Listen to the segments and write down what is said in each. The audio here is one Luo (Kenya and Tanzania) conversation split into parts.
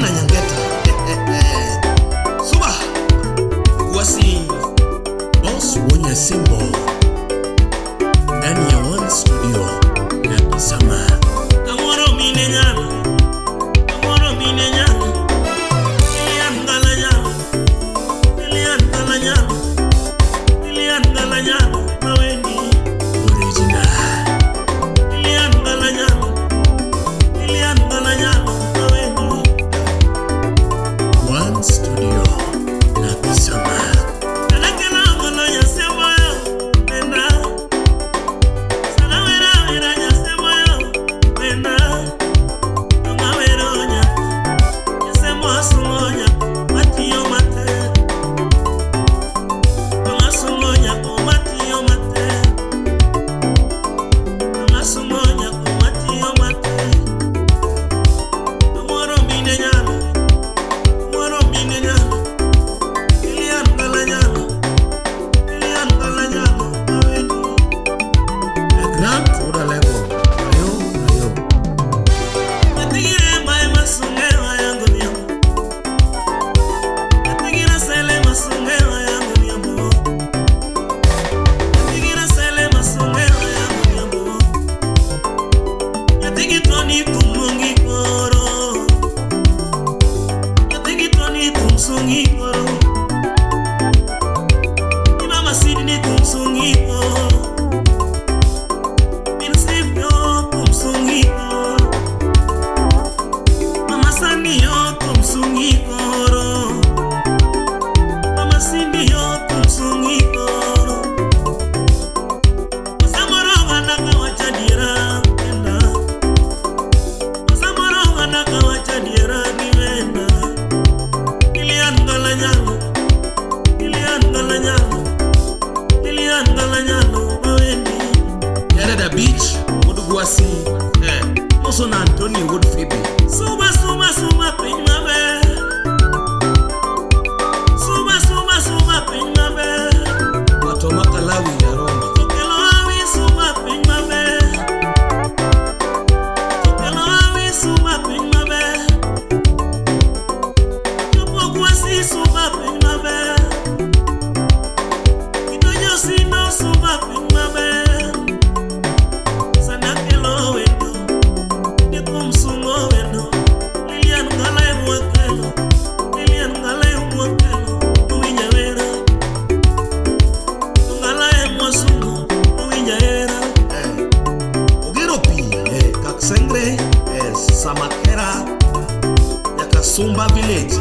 na nyangeta. Suba wasi Boss Wuod Nyasembo ndani ya One Studio na Kisama. Kamoro mine nyama, kamoro mine nyama, Lillian ngala nyama, Lillian ngala nyama, Lillian ngala nyama, maweni original. Lillian ngala nyama, Lillian ngala nyama, maweni One Studio na Kisama. Sumba village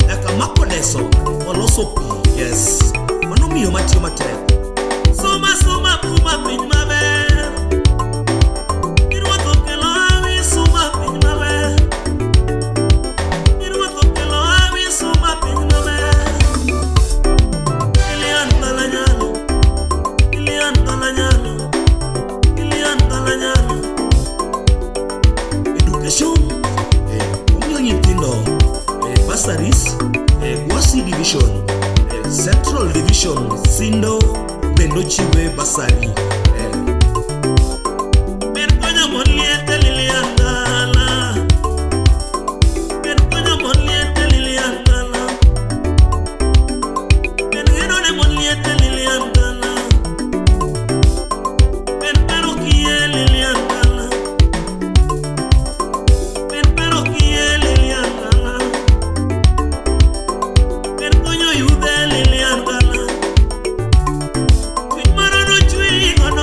yaka makoneso olosopi yes manomi yo mati mate suma kuma pin mabe irwa kokelo awi suma pin mabe irwa kokelo awi suma pin mabe Lillian ngala nyalo Lillian ngala nyalo Lillian ngala nyalo education Basaris, Wasi Division, Central Division, Sindo, Bendochiwe Basari. Berkonya moliete Lillian ngala, berkonya moliete Lillian ngala, bergeno ne moliete Lillian ngala, berpero kie Lillian ngala, berpero kie Lillian ngala. Lillian ngala,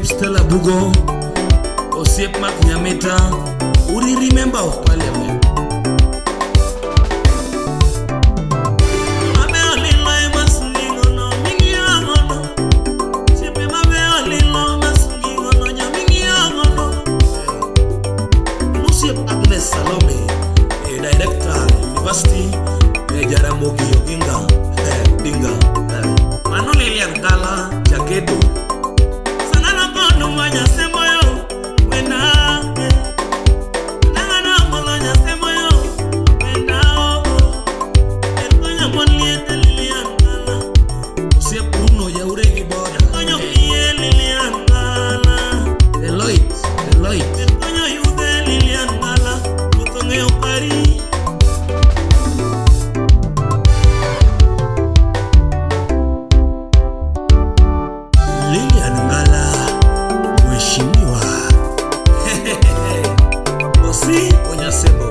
Stella Bugo, Osiep Mak Nyameta, Uri member of parliament. Salome, director university, Jaramogi Oginga, Dinga, Manu Lillian Kala, Jaketo. Wuod Nyasembo yo, wena, Wuod Nyasembo yo, wena o, Erkonya monliete Lillian Kala, Usia Bruno ya uregi boda, Erkonya kiye Lillian Kala, Deloitte, Erkonya yude Lillian Kala, Utonge ukari. Lillian Kala Wuod Nyasembo,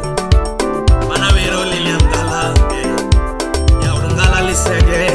Manavero Lillian Kala, ya Ngala lisege.